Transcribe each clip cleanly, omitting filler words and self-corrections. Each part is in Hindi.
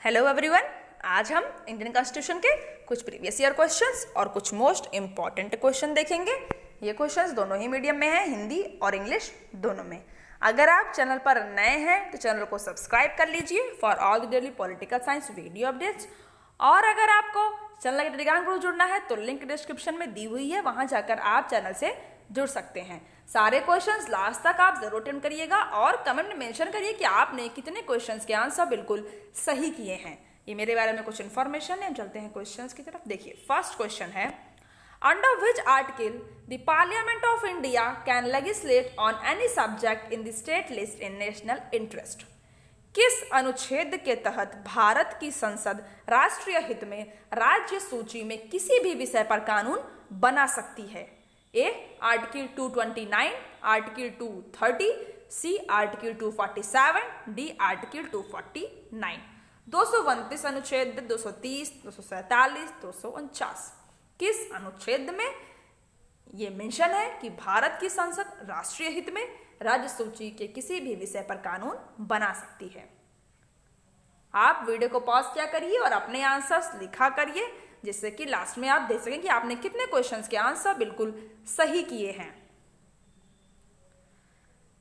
हेलो एवरीवन, आज हम इंडियन कॉन्स्टिट्यूशन के कुछ प्रीवियस ईयर क्वेश्चंस और कुछ मोस्ट इम्पॉर्टेंट क्वेश्चन देखेंगे। ये क्वेश्चंस दोनों ही मीडियम में हैं, हिंदी और इंग्लिश दोनों में। अगर आप चैनल पर नए हैं तो चैनल को सब्सक्राइब कर लीजिए for all the daily political science video updates. और अगर आपको चैनल के टेलीग्राम ग्रुप जुड़ना है तो लिंक डिस्क्रिप्शन में दी हुई है, वहां जाकर आप चैनल से जुड़ सकते हैं। सारे क्वेश्चंस लास्ट तक आप जरूर अटेंड करिएगा और कमेंट में मेंशन करिए कि आपने कितने क्वेश्चंस के आंसर बिल्कुल सही किए हैं। ये मेरे बारे में कुछ इन्फॉर्मेशन है। हम चलते हैं क्वेश्चंस की तरफ। देखिए, फर्स्ट क्वेश्चन है, under which article the parliament of India can legislate on any subject in the state list in national interest. किस अनुच्छेद के तहत भारत की संसद राष्ट्रीय हित में राज्य सूची में किसी भी विषय पर कानून बना सकती है? A article 229, article 230, C article 247, D article 249। 229 अनुच्छेद, 230, 247, 249। किस अनुच्छेद में ये मेंशन है कि भारत की संसद राष्ट्रीय हित में राज्य सूची के किसी भी विषय पर कानून बना सकती है? आप वीडियो को पॉज किया करिए और अपने आंसर्स लिखा करिए, जिससे कि लास्ट में आप देख सकें कि आपने कितने क्वेश्चंस के आंसर बिल्कुल सही किए हैं।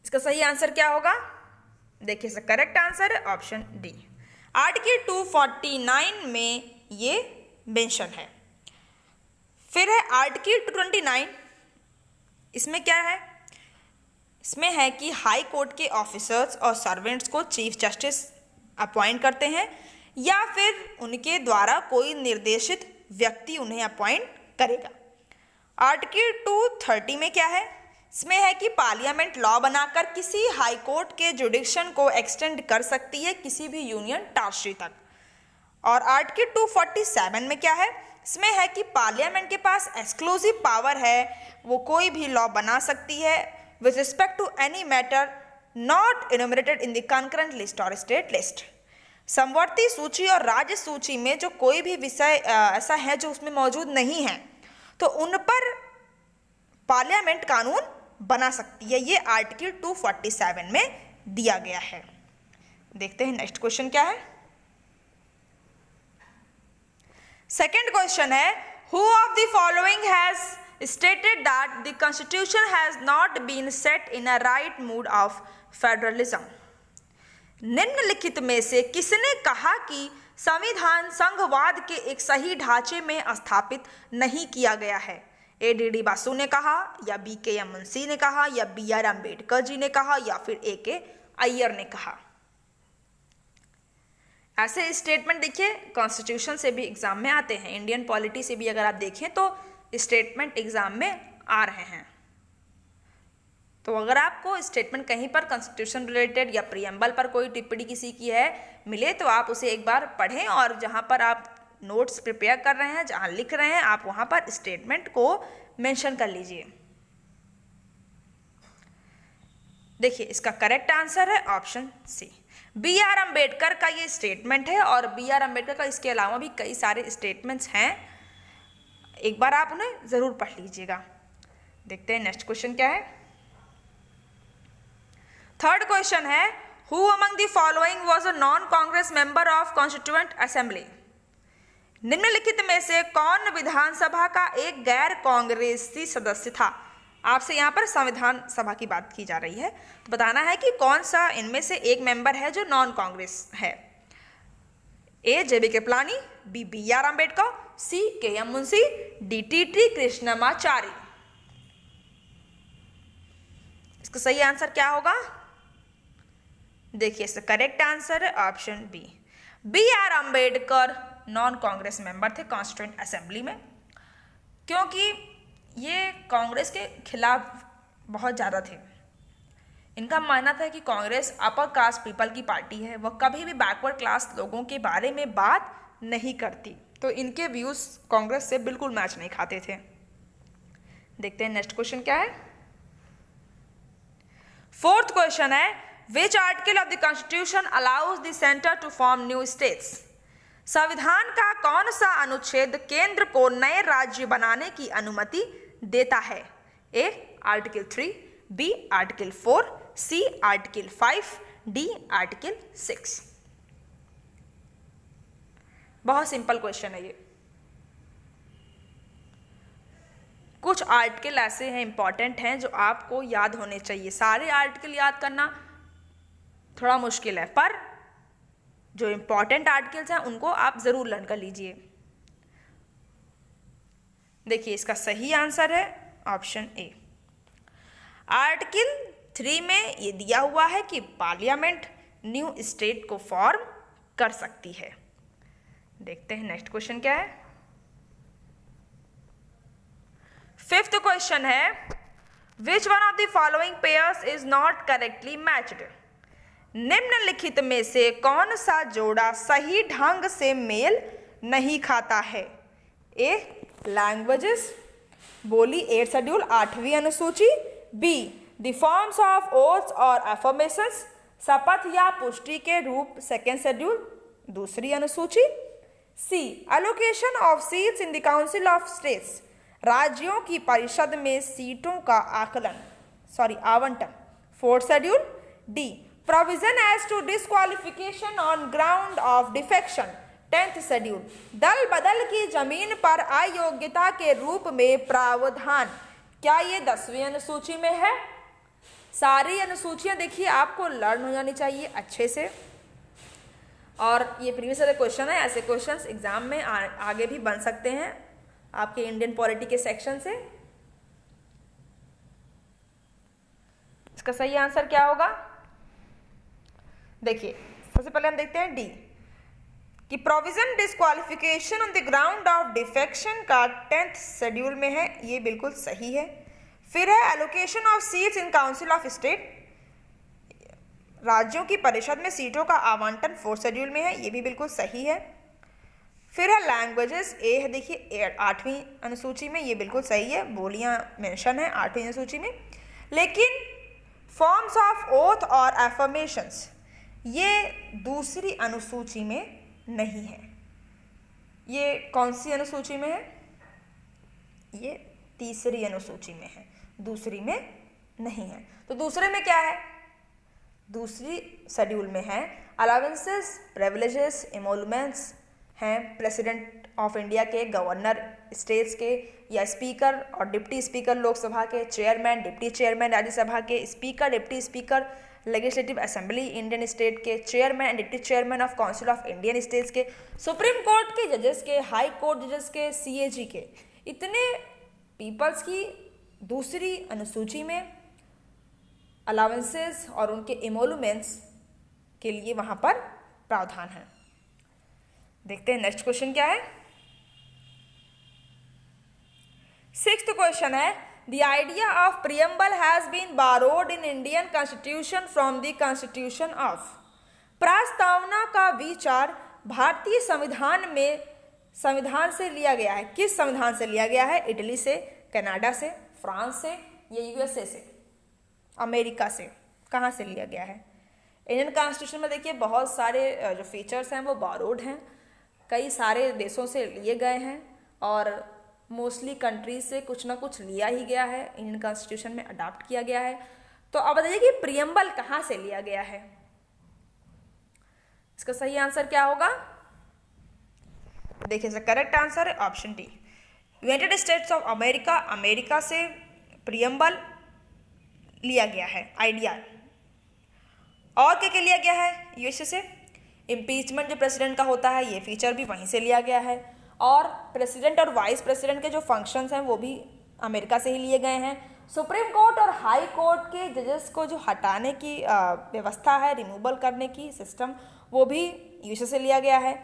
इसका सही आंसर क्या होगा? देखिए, इसका करेक्ट आंसर है ऑप्शन डी। आर्टिकल 249 में ये मेंशन है। फिर है आर्टिकल 229। इसमें क्या है? इसमें है कि हाई कोर्ट के ऑफिसर्स और सर्वेंट्स को चीफ जस्टिस अपॉइंट करते हैं या फिर उनके द्वारा कोई निर्देशित व्यक्ति उन्हें अपॉइंट करेगा। आर्टिकल 230 में क्या है? इसमें है कि पार्लियामेंट लॉ बनाकर किसी हाई कोर्ट के जुडिक्शन को एक्सटेंड कर सकती है किसी भी यूनियन टेरिटरी तक। और आर्टिकल 247 में क्या है? इसमें है कि पार्लियामेंट के पास एक्सक्लूसिव पावर है, वो कोई भी लॉ बना सकती है with respect to any matter not enumerated in the concurrent list और स्टेट लिस्ट। समवर्ती सूची और राज्य सूची में जो कोई भी विषय ऐसा है जो उसमें मौजूद नहीं है, तो उन पर पार्लियामेंट कानून बना सकती है। ये आर्टिकल 247 में दिया गया है। देखते हैं नेक्स्ट क्वेश्चन क्या है। सेकेंड क्वेश्चन है, who of the following has stated that the constitution has not been set in a right mood of federalism. निम्नलिखित में से किसने कहा कि संविधान संघवाद के एक सही ढांचे में स्थापित नहीं किया गया है? ए डी बासु ने कहा, या बी के एम मुंशी ने कहा, या बी आर अम्बेडकर जी ने कहा, या फिर ए के अय्यर ने कहा। ऐसे स्टेटमेंट देखिए कॉन्स्टिट्यूशन से भी एग्जाम में आते हैं, इंडियन पॉलिटी से भी अगर आप देखें तो स्टेटमेंट एग्जाम में आ रहे हैं। तो अगर आपको स्टेटमेंट कहीं पर कॉन्स्टिट्यूशन रिलेटेड या प्रीएम्बल पर कोई टिप्पणी किसी की है मिले तो आप उसे एक बार पढ़ें, और जहां पर आप नोट्स प्रिपेयर कर रहे हैं, जहां लिख रहे हैं, आप वहां पर स्टेटमेंट को मेंशन कर लीजिए। देखिए, इसका करेक्ट आंसर है option C. B R Ambedkar का ये स्टेटमेंट है, और बी आर अम्बेडकर का इसके अलावा भी कई सारे स्टेटमेंट्स हैं, एक बार आप उन्हें जरूर पढ़ लीजिएगा। देखते हैं नेक्स्ट क्वेश्चन क्या है। थर्ड क्वेश्चन है, who among the following was a non Congress member of constituent assembly. निम्नलिखित में से कौन विधानसभा का एक गैर कांग्रेसी सदस्य था? आपसे यहाँ पर संविधान सभा की बात की जा रही है, तो बताना है कि कौन सा इनमें से एक मेंबर है जो नॉन कांग्रेस है। A J B Kripalani, B B R Ambedkar, C K M Munshi, D T Krishnamachari. इसका सही आंसर क्या होगा? देखिए, इसका करेक्ट आंसर है option B. B R Ambedkar non Congress member थे कॉन्स्टिट्यूएंट असेंबली में, क्योंकि ये कांग्रेस के खिलाफ बहुत ज़्यादा थे। इनका मानना था कि कांग्रेस अपर कास्ट पीपल की पार्टी है, वह कभी भी बैकवर्ड क्लास लोगों के बारे में बात नहीं करती, तो इनके व्यूज कांग्रेस से बिल्कुल मैच नहीं खाते थे। देखते हैं नेक्स्ट क्वेश्चन क्या है। फोर्थ क्वेश्चन है, which article of the constitution allows the centre to form new states. संविधान का कौन सा अनुच्छेद केंद्र को नए राज्य बनाने की अनुमति देता है? A article 3, B article 4, C article 5, D article 6। बहुत सिंपल क्वेश्चन है ये। कुछ आर्टिकल ऐसे हैं इंपॉर्टेंट हैं जो आपको याद होने चाहिए। सारे आर्टिकल याद करना थोड़ा मुश्किल है, पर जो इंपॉर्टेंट आर्टिकल्स हैं उनको आप जरूर लर्न कर लीजिए। देखिए इसका सही आंसर है ऑप्शन ए। आर्टिकल 3 में ये दिया हुआ है कि पार्लियामेंट न्यू स्टेट को फॉर्म कर सकती है। देखते हैं नेक्स्ट क्वेश्चन क्या है। 5th क्वेश्चन है, विच one of the following pairs is not correctly matched. निम्नलिखित में से कौन सा जोड़ा सही ढंग से मेल नहीं खाता है। ए लैंग्वेजेस, बोली 8 शेड्यूल 8वीं अनुसूची। B the forms of oaths और एफर्मेशंस, शपथ या पुष्टि के रूप 2nd शेड्यूल 2री अनुसूची। C allocation of seats in the council of states, राज्यों की परिषद में सीटों का आवंटन 4th schedule. D provision as to disqualification on ground of defection 10th schedule, दल बदल की जमीन पर अयोग्यता के रूप में प्रावधान। क्या ये 10वीं अनुसूची में है? सारी अनुसूचियां देखिए आपको लर्न हो जानी चाहिए अच्छे से, और ये प्रीवियस ईयर क्वेश्चन है। ऐसे क्वेश्चंस एग्जाम में आगे भी बन सकते हैं आपके इंडियन पॉलिटी के सेक्शन से। इसका सही आंसर क्या होगा? देखिए सबसे पहले हम देखते हैं डी कि provision disqualification on the ground of defection का 10th शेड्यूल में है, ये बिल्कुल सही है। फिर है allocation of seats in council of state, राज्यों की परिषद में सीटों का आवंटन 4th शेड्यूल में है, ये भी बिल्कुल सही है। फिर है लैंग्वेजेस, ए है देखिए 8वीं अनुसूची में, ये बिल्कुल सही है, बोलियां मेंशन है 8वीं अनुसूची में। लेकिन फॉर्म्स ऑफ ओथ और एफर्मेशंस ये 2री अनुसूची में नहीं है। ये कौन सी अनुसूची में है? ये 3री अनुसूची में है, 2री में नहीं है। तो दूसरे में क्या है? 2री शेड्यूल में है अलावेंसेस, प्रिविलेजेस, एमोलमेंट्स हैं प्रेसिडेंट ऑफ इंडिया के, गवर्नर स्टेट्स के, या स्पीकर और डिप्टी स्पीकर लोकसभा के, चेयरमैन, डिप्टी चेयरमैन राज्यसभा के, speaker, deputy speaker legislative assembly Indian state के, chairman and deputy chairman of council of Indian states के, सुप्रीम कोर्ट के जजेस के, हाई कोर्ट जजेस के, CAG के। इतने पीपल्स की 2री अनुसूची में अलावेंसेस और उनके एमोलुमेंट्स के लिए वहां पर प्रावधान है। देखते हैं नेक्स्ट क्वेश्चन क्या है। 6th क्वेश्चन है, the idea of preamble has been borrowed in Indian constitution from the constitution of. प्रस्तावना का विचार भारतीय संविधान से लिया गया है। किस संविधान से लिया गया है? इटली से, कनाडा से, फ्रांस से, या USA से, अमेरिका से? कहाँ से लिया गया है? इंडियन कॉन्स्टिट्यूशन में देखिए बहुत सारे जो फीचर्स हैं वो बारोड हैं, कई सारे देशों से लिए गए हैं, और मोस्टली कंट्रीज से कुछ ना कुछ लिया ही गया है, इंडियन कॉन्स्टिट्यूशन में अडॉप्ट किया गया है। तो अब बताइए कि प्रियम्बल कहाँ से लिया गया है? इसका सही आंसर क्या होगा? देखिए इसका करेक्ट आंसर है option D, United states of America, America से प्रियम्बल लिया गया है आइडिया। और क्या लिया गया है? USA से इम्पीचमेंट जो प्रेसिडेंट का होता है ये फीचर भी वहीं से लिया गया है, और प्रेसिडेंट और वाइस प्रेसिडेंट के जो फंक्शंस हैं वो भी अमेरिका से ही लिए गए हैं। सुप्रीम कोर्ट और हाई कोर्ट के जजेस को जो हटाने की व्यवस्था है, रिमूवल करने की सिस्टम, वो भी USA से लिया गया है।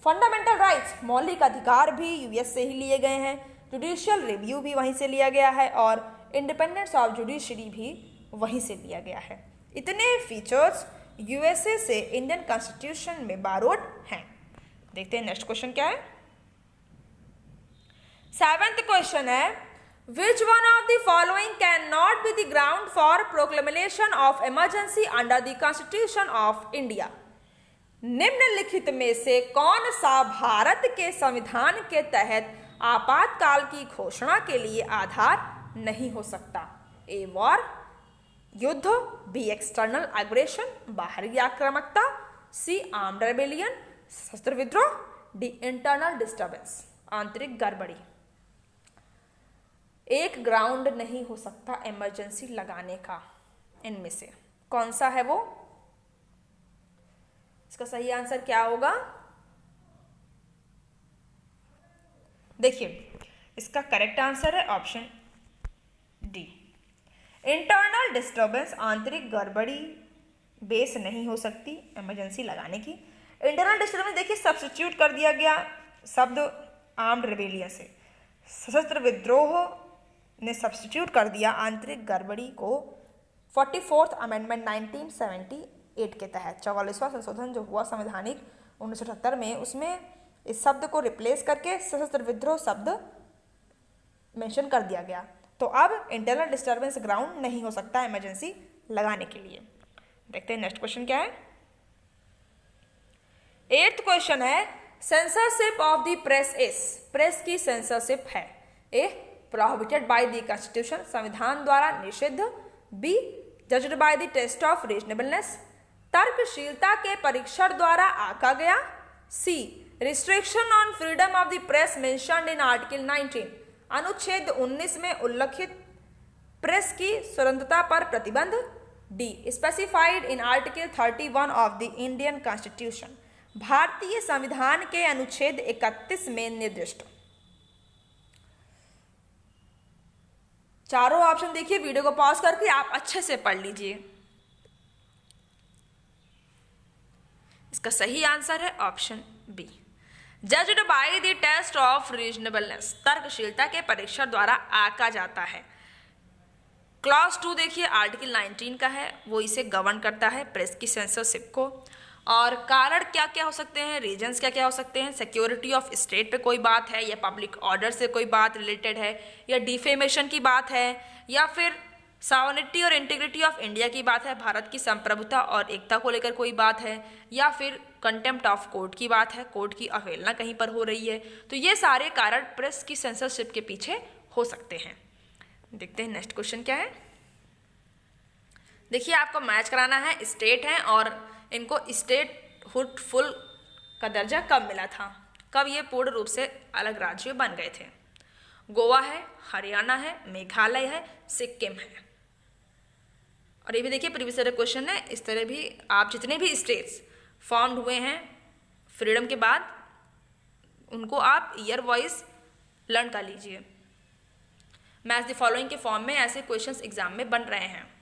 फंडामेंटल राइट्स, मौलिक अधिकार भी US से ही लिए गए हैं। जुडिशियल रिव्यू भी वहीं से लिया गया है, और इंडिपेंडेंस ऑफ जुडिशरी भी वहीं से लिया गया है। इतने फीचर्स USA से इंडियन कॉन्स्टिट्यूशन में बारोड हैं। देखते हैं नेक्स्ट क्वेश्चन क्या है। 7th क्वेश्चन है, विच one of the following can not be the ground for proclamation of emergency under the constitution of India. निम्नलिखित में से कौन सा भारत के संविधान के तहत आपातकाल की घोषणा के लिए आधार नहीं हो सकता? ए वॉर, युद्ध, बी एक्सटर्नल एग्रेशन, बाहरी आक्रामकता, सी आर्म्ड रेबेलियन, शस्त्र विद्रोह, डी इंटरनल डिस्टर्बेंस, आंतरिक गड़बड़ी। एक ग्राउंड नहीं हो सकता इमरजेंसी लगाने का, इनमें से कौन सा है वो? इसका सही आंसर क्या होगा? देखिए इसका करेक्ट आंसर है ऑप्शन डी, इंटरनल डिस्टर्बेंस, आंतरिक गड़बड़ी बेस नहीं हो सकती इमरजेंसी लगाने की। इंटरनल डिस्टर्बेंस देखिए सब्स्टिट्यूट कर दिया गया शब्द आर्म्ड रिबेलियन से, सशस्त्र विद्रोह ने सब्स्टिट्यूट कर दिया आंतरिक गड़बड़ी को 44th अमेंडमेंट 1978 के तहत। 44वां संशोधन जो हुआ संवैधानिक 1978 में, उसमें इस शब्द को रिप्लेस करके सशस्त्र विद्रोह शब्द मेंशन कर दिया गया। तो अब इंटरनल डिस्टर्बेंस ग्राउंड नहीं हो सकता इमरजेंसी लगाने के लिए। देखते हैं नेक्स्ट क्वेश्चन क्या है। 8th क्वेश्चन है, censorship of the press is, press की सेंसरशिप है A prohibited by the constitution, संविधान द्वारा निषिद्ध, B judged by the test of reasonableness, तर्कशीलता के परीक्षण द्वारा आंका गया, C restriction on freedom of the press mentioned in article 19, अनुच्छेद 19 में उल्लिखित प्रेस की स्वतंत्रता पर प्रतिबंध, D specified in article 31 of the Indian constitution, भारतीय संविधान के अनुच्छेद 31 में निर्दिष्ट। चारों ऑप्शन देखिए, वीडियो को पॉज करके आप अच्छे से पढ़ लीजिए। इसका सही आंसर है option B, judged by the test of reasonableness, तर्कशीलता के परीक्षण द्वारा आंका जाता है। क्लॉज 2 देखिए आर्टिकल 19 का है, वो इसे गवर्न करता है प्रेस की सेंसरशिप को। और कारण क्या क्या हो सकते हैं, रीजंस क्या क्या हो सकते हैं, सिक्योरिटी ऑफ स्टेट पे कोई बात है, या पब्लिक ऑर्डर से कोई बात रिलेटेड है, या डिफेमेशन की बात है, या फिर सॉवरेनिटी और इंटीग्रिटी ऑफ इंडिया की बात है, भारत की संप्रभुता और एकता को लेकर कोई बात है, या फिर कंटेम्प्ट ऑफ कोर्ट की बात है, कोर्ट की अवहेलना कहीं पर हो रही है। तो ये सारे कारण प्रेस की सेंसरशिप के पीछे हो सकते हैं। देखते हैं नेक्स्ट क्वेश्चन क्या है। देखिए आपको मैच कराना है, स्टेट हैं और इनको स्टेटहुड फुल का दर्जा कब मिला था, कब ये पूर्ण रूप से अलग राज्य बन गए थे। गोवा है, हरियाणा है, मेघालय है, सिक्किम है। और ये भी देखिए प्रीवियस ईयर क्वेश्चन है, इस तरह भी आप जितने भी स्टेट्स फॉर्म्ड हुए हैं फ्रीडम के बाद, उनको आप ईयर वाइज लर्न कर लीजिए। मैच द फॉलोइंग के फॉर्म में ऐसे क्वेश्चंस एग्जाम में बन रहे हैं।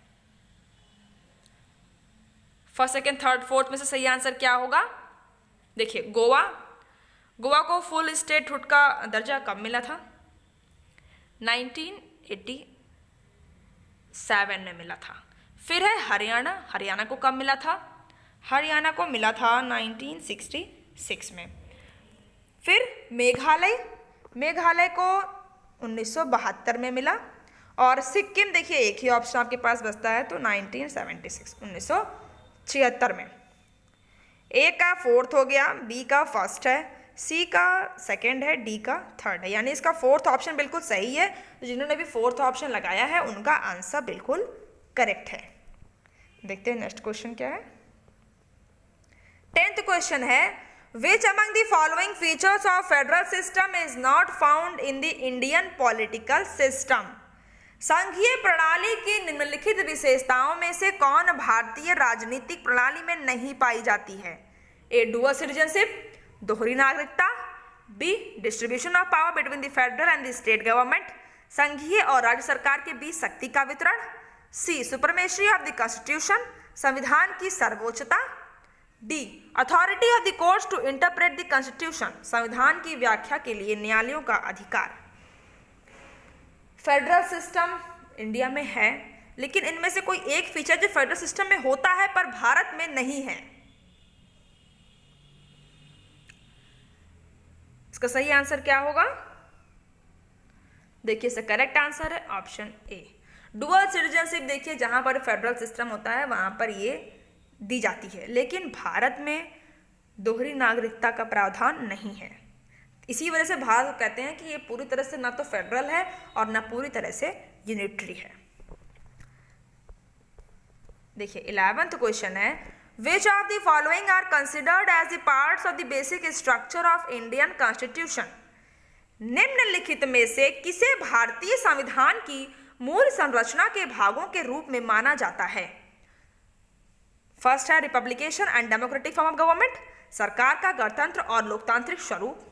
फर्स्ट, सेकेंड, थर्ड, फोर्थ में से सही आंसर क्या होगा? देखिए गोवा को फुल स्टेटहुड का दर्जा कब मिला था? 1987 में मिला था। फिर है हरियाणा को कब मिला था? हरियाणा को मिला था 1966 में। फिर मेघालय को 1972 में मिला। और सिक्किम देखिए एक ही ऑप्शन आपके पास बचता है, तो 1976 में। ए का फोर्थ हो गया, बी का फर्स्ट है, सी का सेकंड है, डी का थर्ड है, यानी इसका फोर्थ ऑप्शन बिल्कुल सही है। तो जिन्होंने भी फोर्थ ऑप्शन लगाया है उनका आंसर बिल्कुल करेक्ट है। देखते हैं नेक्स्ट क्वेश्चन क्या है। 10th क्वेश्चन है, which among the following features of federal system is not found in the Indian political system? संघीय प्रणाली की निम्नलिखित विशेषताओं में से कौन भारतीय राजनीतिक प्रणाली में नहीं पाई जाती है? ए डुअल सिटीजनशिप, दोहरी नागरिकता, B distribution of power between the federal and the state government, संघीय और राज्य सरकार के बीच शक्ति का वितरण, C supremacy of the constitution, संविधान की सर्वोच्चता, D authority of the courts to interpret the constitution, संविधान की व्याख्या के लिए न्यायालयों का अधिकार। फेडरल सिस्टम इंडिया में है, लेकिन इनमें से कोई एक फीचर जो फेडरल सिस्टम में होता है पर भारत में नहीं है। इसका सही आंसर क्या होगा? देखिए इसका करेक्ट आंसर है ऑप्शन ए, डुअल सिटीजनशिप। देखिए जहां पर फेडरल सिस्टम होता है वहां पर ये दी जाती है, लेकिन भारत में दोहरी नागरिकता का प्रावधान नहीं है। इसी वजह से भारत कहते हैं कि ये पूरी तरह से ना तो फेडरल है और ना पूरी तरह से यूनिटरी है। देखिए 11th क्वेश्चन है, which of the following are considered as the parts of the basic structure of Indian constitution? निम्नलिखित में से किसे भारतीय संविधान की मूल संरचना के भागों के रूप में माना जाता है? फर्स्ट है republication and democratic form of government, सरकार का गणतंत्र और लोकतांत्रिक स्वरूप।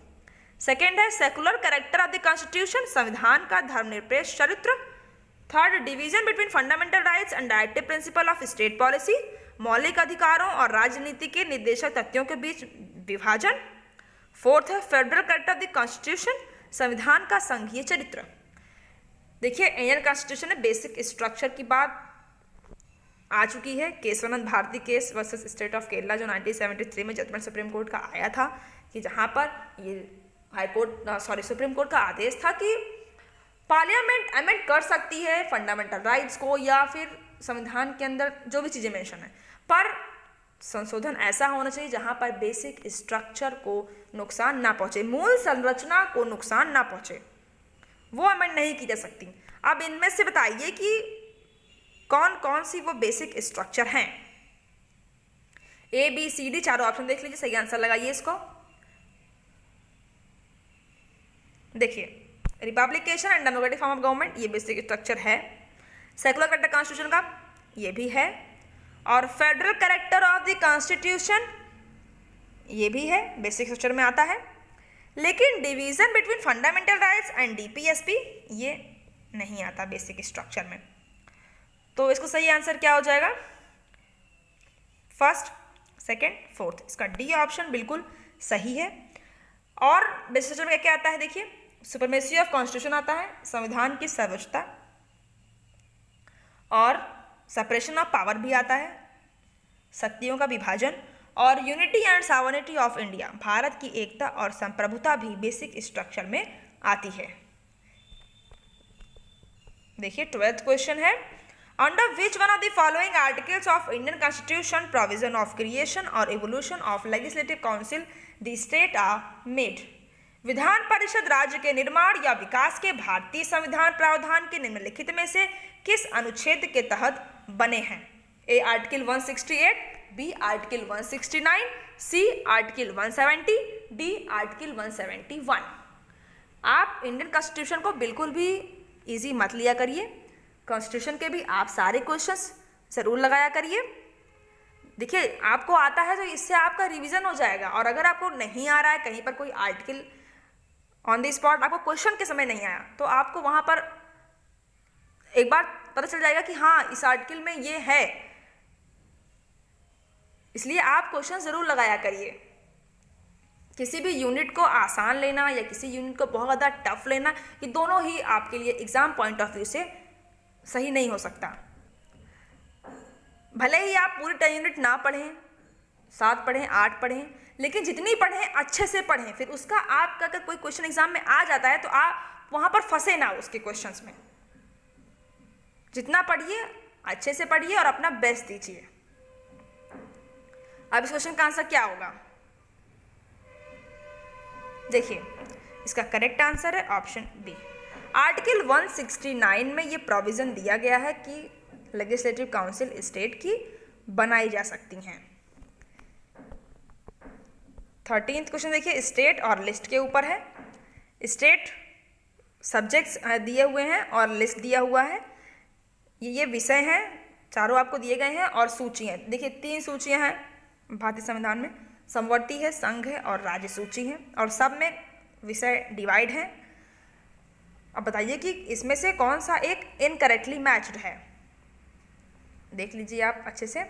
सेकेंड है secular character of the constitution, संविधान का धर्मनिरपेक्ष चरित्र। Third, division between fundamental rights and directive principle of state policy, मौलिक अधिकारों और राजनीति के निर्देशक तथ्यों के बीच विभाजन। फोर्थ है federal character of the constitution, संविधान का संघीय चरित्र। देखिए इंडियन कॉन्स्टिट्यूशन में बेसिक स्ट्रक्चर की बात आ चुकी है। Kesavananda Bharati case versus state of Kerala जो 1973 में जजमेंट सुप्रीम कोर्ट का आया था, कि जहां पर ये सुप्रीम कोर्ट का आदेश था कि पार्लियामेंट अमेंड कर सकती है फंडामेंटल राइट्स को या फिर संविधान के अंदर जो भी चीज़ें मेंशन है, पर संशोधन ऐसा होना चाहिए जहां पर बेसिक स्ट्रक्चर को नुकसान ना पहुंचे, मूल संरचना को नुकसान ना पहुंचे, वो अमेंड नहीं की जा सकती। अब इनमें से बताइए कि कौन कौन सी वो बेसिक स्ट्रक्चर हैं? ए बी सी डी चारों ऑप्शन देख लीजिए, सही आंसर लगाइए इसको। देखिए republication and democratic form of government ये बेसिक स्ट्रक्चर है, सेकुलर कैरेक्टर कॉन्स्टिट्यूशन का ये भी है, और federal character of the constitution ये भी है, बेसिक स्ट्रक्चर में आता है। लेकिन division between fundamental rights and DPSP ये नहीं आता बेसिक स्ट्रक्चर में। तो इसको सही आंसर क्या हो जाएगा? फर्स्ट, सेकंड, फोर्थ, इसका डी ऑप्शन बिल्कुल सही है। और बेसिक स्ट्रक्चर में क्या आता है? देखिए सुपरमेसी ऑफ कॉन्स्टिट्यूशन आता है, संविधान की सर्वोच्चता, और सेपरेशन ऑफ पावर भी आता है, शक्तियों का विभाजन, और unity and sovereignty of India, Bharat की एकता और संप्रभुता भी बेसिक स्ट्रक्चर में आती है। देखिए 12th क्वेश्चन है, under which one of the following articles of Indian constitution provision of creation और evolution of legislative council the state are made? विधान परिषद राज्य के निर्माण या विकास के भारतीय संविधान प्रावधान के निम्नलिखित में से किस अनुच्छेद के तहत बने हैं? A article 168, B article 169, C article 170, D article 171। आप इंडियन कॉन्स्टिट्यूशन को बिल्कुल भी इजी मत लिया करिए, कॉन्स्टिट्यूशन के भी आप सारे क्वेश्चंस जरूर लगाया करिए। देखिए आपको आता है तो इससे आपका रिवीजन हो जाएगा, और अगर आपको नहीं आ रहा है, कहीं पर कोई आर्टिकल ऑन द स्पॉट आपको क्वेश्चन के समय नहीं आया, तो आपको वहां पर एक बार पता चल जाएगा कि हाँ इस आर्टिकल में ये है, इसलिए आप क्वेश्चन जरूर लगाया करिए। किसी भी यूनिट को आसान लेना या किसी यूनिट को बहुत ज़्यादा टफ लेना, ये दोनों ही आपके लिए एग्जाम पॉइंट ऑफ व्यू से सही नहीं हो सकता। भले ही आप पूरी 10 यूनिट ना पढ़ें, 7 पढ़ें, 8 पढ़ें, लेकिन जितनी पढ़ें अच्छे से पढ़ें, फिर उसका आपका अगर कोई क्वेश्चन एग्जाम में आ जाता है तो आप वहाँ पर फंसे ना उसके क्वेश्चंस में। जितना पढ़िए अच्छे से पढ़िए और अपना बेस्ट दीजिए। अब इस क्वेश्चन का आंसर क्या होगा? देखिए इसका करेक्ट आंसर है ऑप्शन बी। आर्टिकल 169 में ये प्रोविजन दिया गया है कि लेजिस्लेटिव काउंसिल स्टेट की बनाई जा सकती हैं। 13th क्वेश्चन देखिए, स्टेट और लिस्ट के ऊपर है। स्टेट सब्जेक्ट्स दिए हुए हैं और लिस्ट दिया हुआ है। ये विषय हैं, चारों आपको दिए गए हैं, और सूचियाँ देखिए 3 सूचियाँ हैं भारतीय संविधान में, समवर्ती है, संघ है और राज्य सूची है, और सब में विषय डिवाइड है। अब बताइए कि इसमें से कौन सा एक इनकरेक्टली मैच्ड है। देख लीजिए आप अच्छे से,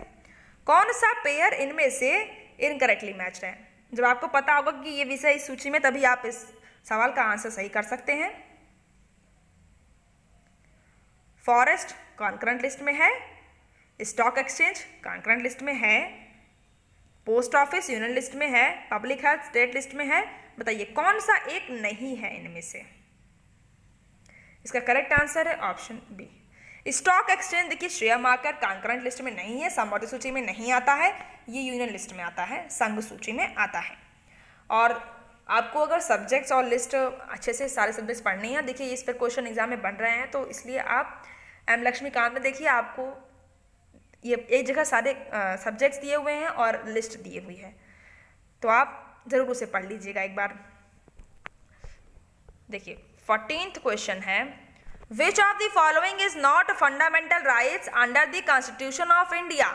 कौन सा पेयर इनमें से इनकरेक्टली मैच्ड है। जब आपको पता होगा कि ये विषय इस सूची में, तभी आप इस सवाल का आंसर सही कर सकते हैं। फॉरेस्ट कॉन्करेंट लिस्ट में है, स्टॉक एक्सचेंज कॉन्करेंट लिस्ट में है, पोस्ट ऑफिस यूनियन लिस्ट में है, पब्लिक हेल्थ स्टेट लिस्ट में है। बताइए कौन सा एक नहीं है इनमें से। इसका करेक्ट आंसर है ऑप्शन बी। स्टॉक एक्सचेंज देखिए शेयर मार्केट कॉन्करेंट लिस्ट में नहीं है, समवर्ती सूची में नहीं आता है, ये यूनियन लिस्ट में आता है, संघ सूची में आता है। और आपको अगर सब्जेक्ट्स और लिस्ट अच्छे से सारे सब्जेक्ट्स पढ़ने हैं, देखिए इस पर क्वेश्चन एग्जाम में बन रहे हैं, तो इसलिए आप एम लक्ष्मीकांत में देखिए आपको ये एक जगह सारे सब्जेक्ट्स दिए हुए हैं और लिस्ट दिए हुई है, तो आप ज़रूर उसे पढ़ लीजिएगा एक बार। देखिए 14th क्वेश्चन है, which of the following is not fundamental rights under the constitution of India?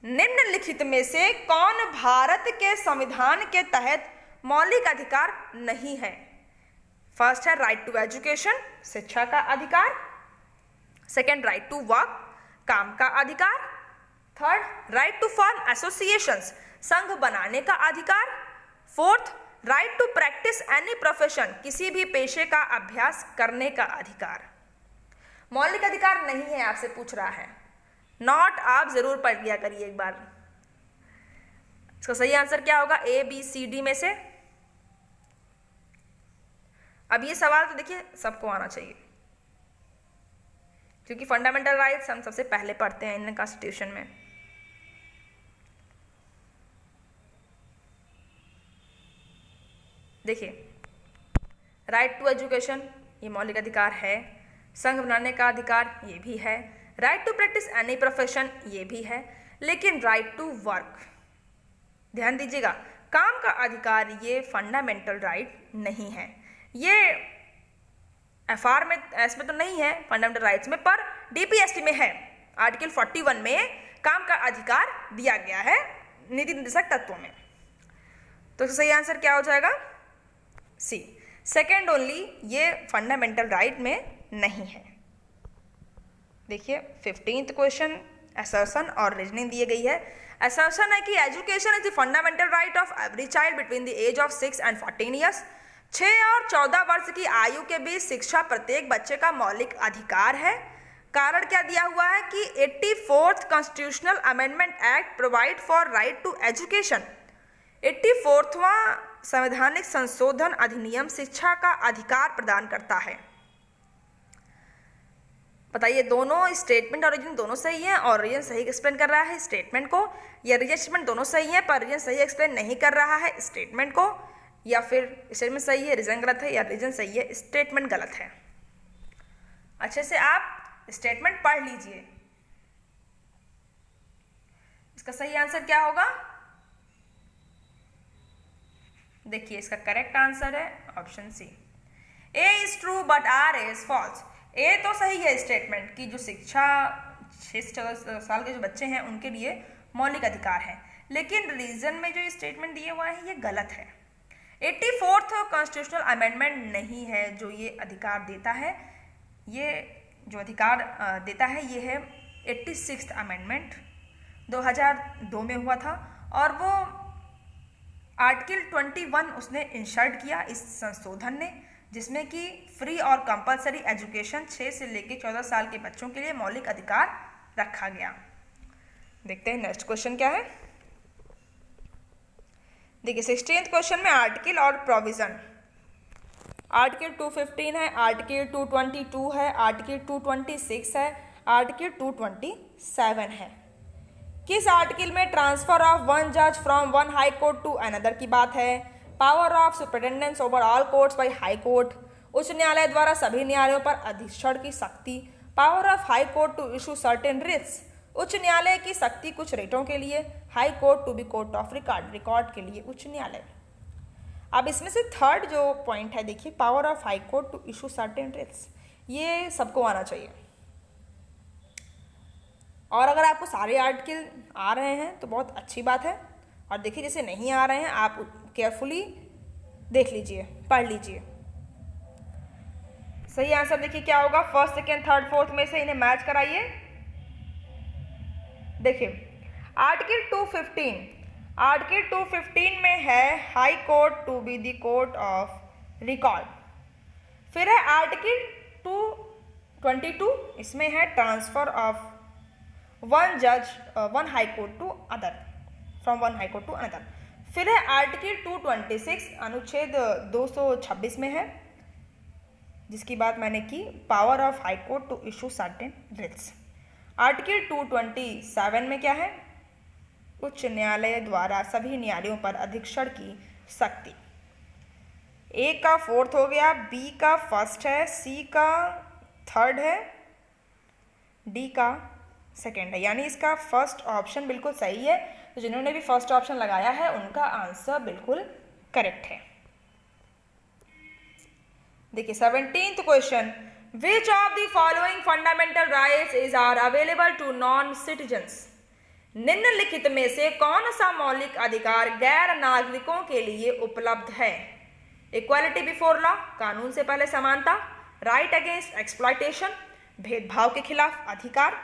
निम्नलिखित में से कौन भारत के संविधान के तहत मौलिक अधिकार नहीं है? फर्स्ट है राइट टू एजुकेशन, शिक्षा का अधिकार। सेकेंड राइट टू वर्क, काम का अधिकार। Third right to form associations, संघ बनाने का अधिकार। Fourth right to practise any profession, किसी भी पेशे का अभ्यास करने का अधिकार। मौलिक अधिकार नहीं है आपसे पूछ रहा है, नॉट आप जरूर पढ़ लिया करिए एक बार। इसका सही आंसर क्या होगा? ए बी सी डी में से। अब ये सवाल तो देखिए सबको आना चाहिए, क्योंकि फंडामेंटल राइट्स हम सबसे पहले पढ़ते हैं इंडियन कॉन्स्टिट्यूशन में। देखिए राइट टू एजुकेशन ये मौलिक अधिकार है, संघ बनाने का अधिकार ये भी है, right to practise any profession ये भी है, लेकिन राइट टू वर्क, ध्यान दीजिएगा, काम का अधिकार ये फंडामेंटल राइट नहीं है। ये एफआर में इसमें तो नहीं है फंडामेंटल राइट्स में, पर डीपीएसटी में है। आर्टिकल 41 में काम का अधिकार दिया गया है नीति निर्देशक तत्वों में। तो सही आंसर क्या हो जाएगा? सी, सेकेंड ओनली, ये फंडामेंटल राइट में नहीं है। देखिए 15th क्वेश्चन असर्शन और रीजनिंग दी गई है। असर्शन है कि education is the fundamental right of every child between the age of 6 and 14 years. 6 और 14 वर्ष की आयु के बीच शिक्षा प्रत्येक बच्चे का मौलिक अधिकार है। कारण क्या दिया हुआ है कि 84th constitutional amendment act provide for right to education. 84वां संवैधानिक संशोधन अधिनियम शिक्षा का अधिकार प्रदान करता है। बताइए दोनों स्टेटमेंट और रीजन दोनों सही हैं और रीजन सही एक्सप्लेन कर रहा है स्टेटमेंट को, या रीजन स्टेटमेंट दोनों सही है पर रीजन सही एक्सप्लेन नहीं कर रहा है स्टेटमेंट को, या फिर स्टेटमेंट सही है रीजन गलत है, या रीजन सही है स्टेटमेंट गलत है। अच्छे से आप स्टेटमेंट पढ़ लीजिए। इसका सही आंसर क्या होगा? देखिए इसका करेक्ट आंसर है option C, A is true but R is false. A तो सही है स्टेटमेंट की जो शिक्षा 6 से 14 साल के जो बच्चे हैं उनके लिए मौलिक अधिकार है, लेकिन रीजन में जो स्टेटमेंट दिए हुआ है ये गलत है। 84th कॉन्स्टिट्यूशनल अमेंडमेंट नहीं है जो ये अधिकार देता है। ये जो अधिकार देता है ये है 86th अमेंडमेंट 2002 में हुआ था, और वो आर्टिकल 21 उसने इंसर्ट किया इस संशोधन ने, जिसमें कि फ्री और कंपलसरी एजुकेशन 6 से लेकर 14 साल के बच्चों के लिए मौलिक अधिकार रखा गया। देखते हैं नेक्स्ट क्वेश्चन क्या है। देखिए 16th क्वेश्चन में आर्टिकल और प्रोविजन, आर्टिकल 215 है, आर्टिकल 222 है, आर्टिकल 226 है, आर्टिकल 227 है। किस आर्टिकल में ट्रांसफर ऑफ वन जज from one high court to another की बात है? Power of superintendence over all courts by high court, उच्च न्यायालय द्वारा सभी न्यायालयों पर अधीक्षण की शक्ति। Power of high court to issue certain writs, उच्च न्यायालय की शक्ति कुछ रेटों के लिए। High court to be court of record, record के लिए उच्च न्यायालय। अब इसमें से थर्ड जो पॉइंट है देखिए, power of high court to issue certain writs, ये सबको आना चाहिए। और अगर आपको सारे आर्टिकल आ रहे हैं तो बहुत अच्छी बात है, और देखिए जैसे नहीं आ रहे हैं आप केयरफुली देख लीजिए, पढ़ लीजिए। सही आंसर देखिए क्या होगा, फर्स्ट सेकेंड थर्ड फोर्थ में से इन्हें मैच कराइए। देखिए आर्टिकल 215, आर्टिकल 215 में है high court to be the court of record. फिर है आर्टिकल 222, इसमें है ट्रांसफर ऑफ वन जज one high court to other, from one high court to another. फिर है आर्टिकल 226 अनुच्छेद 226 में है, जिसकी बात मैंने की, power of high court to issue certain writs. Article 227 में क्या है? उच्च न्यायालय द्वारा सभी न्यायालयों पर अधीक्षण की शक्ति। ए का फोर्थ हो गया, बी का फर्स्ट है, सी का थर्ड है, डी का सेकेंड है, यानी इसका फर्स्ट ऑप्शन बिल्कुल सही है। तो जिन्होंने भी फर्स्ट ऑप्शन लगाया है उनका आंसर बिल्कुल करेक्ट है। देखिए 17th question, which of the following fundamental rights is are available to non citizens? निम्नलिखित में से कौन सा मौलिक अधिकार गैर नागरिकों के लिए उपलब्ध है? इक्वालिटी बिफोर लॉ, कानून से पहले समानता, राइट अगेंस्ट एक्सप्लॉयटेशन, भेदभाव के खिलाफ अधिकार,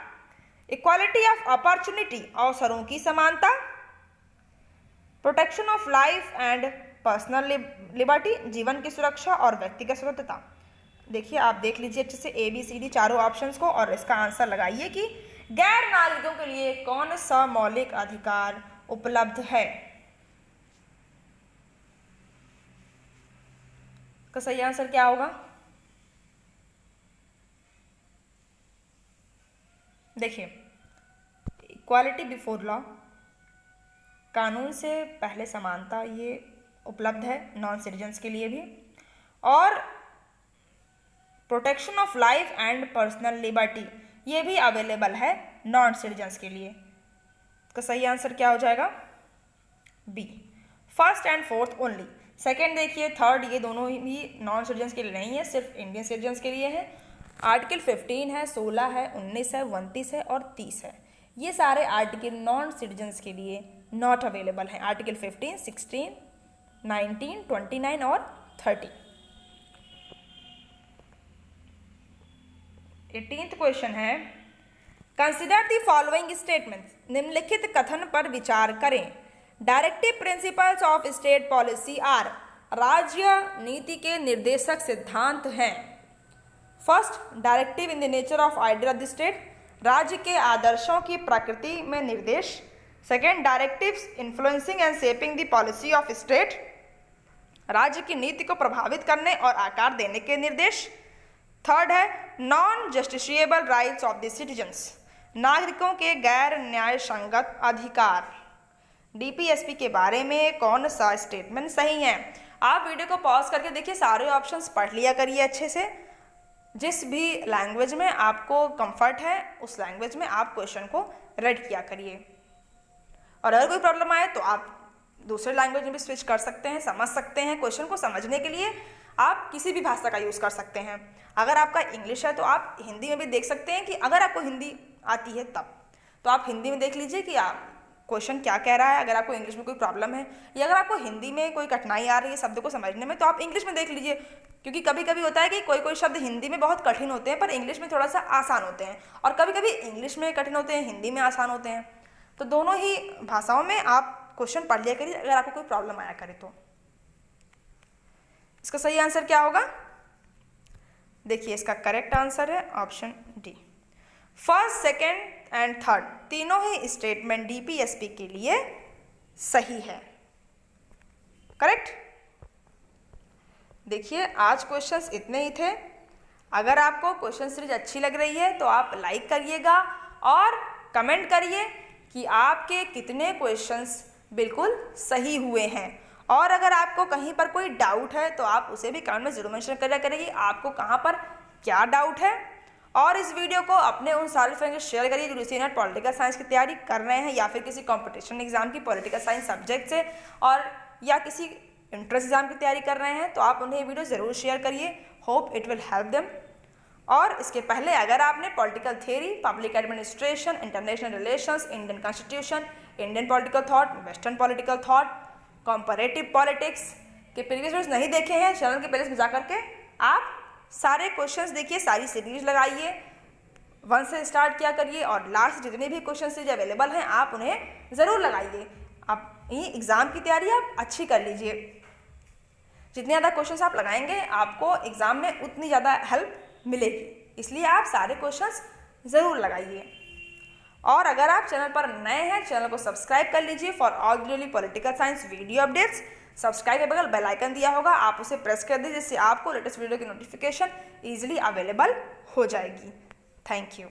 इक्वालिटी ऑफ अपॉर्चुनिटी, अवसरों की समानता, protection of life and personal liberty, जीवन की सुरक्षा और व्यक्तिगत स्वतंत्रता। देखिए आप देख लीजिए अच्छे से ABCD चारों ऑप्शंस को और इसका आंसर लगाइए कि गैर नागरिकों के लिए कौन सा मौलिक अधिकार उपलब्ध है। का सही आंसर क्या होगा? देखिए इक्वालिटी बिफोर लॉ, कानून से पहले समानता, ये उपलब्ध है नॉन सिटीजन्स के लिए भी, और protection of life and personal liberty, ये भी अवेलेबल है नॉन सिटीजन्स के लिए। इसका सही आंसर क्या हो जाएगा? B, first and fourth only. Second देखिए, थर्ड, ये दोनों ही नॉन सिटीजन्स के लिए नहीं है, सिर्फ इंडियन सिटीजन्स के लिए है। आर्टिकल 15 है, 16 है, 19 है, 29 है और 30 है। ये सारे आर्टिकल नॉन सिटीजन्स के लिए नॉट अवेलेबल हैं। आर्टिकल 15, 16, 19, 29 और 30। 18th क्वेश्चन है, कंसिडर द फॉलोइंग स्टेटमेंट्स। निम्नलिखित कथन पर विचार करें। Directive principles of state policy are, राज्य नीति के निर्देशक सिद्धांत हैं। First, directive in the nature of idea of the state, राज्य के आदर्शों की प्रकृति में निर्देश। Second, directives influencing and shaping the policy of state, राज्य की नीति को प्रभावित करने और आकार देने के निर्देश। थर्ड है, non justiciable rights of the citizens, नागरिकों के गैर न्याय संगत अधिकार। DPSP के बारे में कौन सा स्टेटमेंट सही है? आप वीडियो को पॉज करके देखिए, सारे ऑप्शंस पढ़ लिया करिए अच्छे से। जिस भी लैंग्वेज में आपको कंफर्ट है उस लैंग्वेज में आप क्वेश्चन को रीड किया करिए, और अगर कोई प्रॉब्लम आए तो आप दूसरे लैंग्वेज में भी स्विच कर सकते हैं, समझ सकते हैं। क्वेश्चन को समझने के लिए आप किसी भी भाषा का यूज़ कर सकते हैं। अगर आपका इंग्लिश है तो आप हिंदी में भी देख सकते हैं कि अगर आपको हिंदी आती है तब तो आप हिंदी में देख लीजिए कि आप क्वेश्चन क्या कह रहा है। अगर आपको इंग्लिश में कोई प्रॉब्लम है या अगर आपको हिंदी में कोई कठिनाई आ रही है शब्द को समझने में, तो आप इंग्लिश में देख लीजिए, क्योंकि कभी कभी होता है कि कोई कोई शब्द हिंदी में बहुत कठिन होते हैं पर इंग्लिश में थोड़ा सा आसान होते हैं, और कभी कभी इंग्लिश में कठिन होते हैं, हिंदी में आसान होते हैं। तो दोनों ही भाषाओं में आप क्वेश्चन पढ़ लिया करिए अगर आपको कोई प्रॉब्लम आया करे तो। इसका सही आंसर क्या होगा? देखिए इसका करेक्ट आंसर है option D. First, second and third तीनों ही स्टेटमेंट DPSP के लिए सही है। करेक्ट। देखिए आज क्वेश्चंस इतने ही थे। अगर आपको क्वेश्चन सीरीज अच्छी लग रही है तो आप लाइक करिएगा और कमेंट करिए कि आपके कितने क्वेश्चंस बिल्कुल सही हुए हैं, और अगर आपको कहीं पर कोई डाउट है तो आप उसे भी कमेंट में जरूर मेंशन करिए करिए आपको कहाँ पर क्या डाउट है। और इस वीडियो को अपने उन सारे फ्रेंड्स के शेयर करिए जो रिसेंट नेट पॉलिटिकल साइंस की तैयारी कर रहे हैं या फिर किसी कंपटीशन एग्जाम की पॉलिटिकल साइंस सब्जेक्ट से, और या किसी इंट्रेंस एग्जाम की तैयारी कर रहे हैं, तो आप उन्हें ये वीडियो ज़रूर शेयर करिए। Hope it will help them. और इसके पहले अगर आपने political theory, public administration, international relations, Indian constitution, Indian political thought, western political thought, comparative politics के प्रीवियस वीडियोस नहीं देखे हैं, चैनल के प्लेलिस्ट में जा करके आप सारे क्वेश्चंस देखिए, सारी सीरीज लगाइए, 1 से स्टार्ट किया करिए, और लास्ट जितने भी क्वेश्चन सीरीज अवेलेबल हैं आप उन्हें ज़रूर लगाइए। आप ये एग्ज़ाम की तैयारी आप अच्छी कर लीजिए। जितने ज़्यादा क्वेश्चंस आप लगाएंगे आपको एग्ज़ाम में उतनी ज़्यादा हेल्प मिलेगी, इसलिए आप सारे क्वेश्चंस ज़रूर लगाइए। और अगर आप चैनल पर नए हैं, चैनल को सब्सक्राइब कर लीजिए for all daily political science video updates. Subscribe के बगल बेल आइकन दिया होगा, आप उसे प्रेस कर दीजिए जिससे आपको लेटेस्ट वीडियो की नोटिफिकेशन ईजिली अवेलेबल हो जाएगी। Thank you.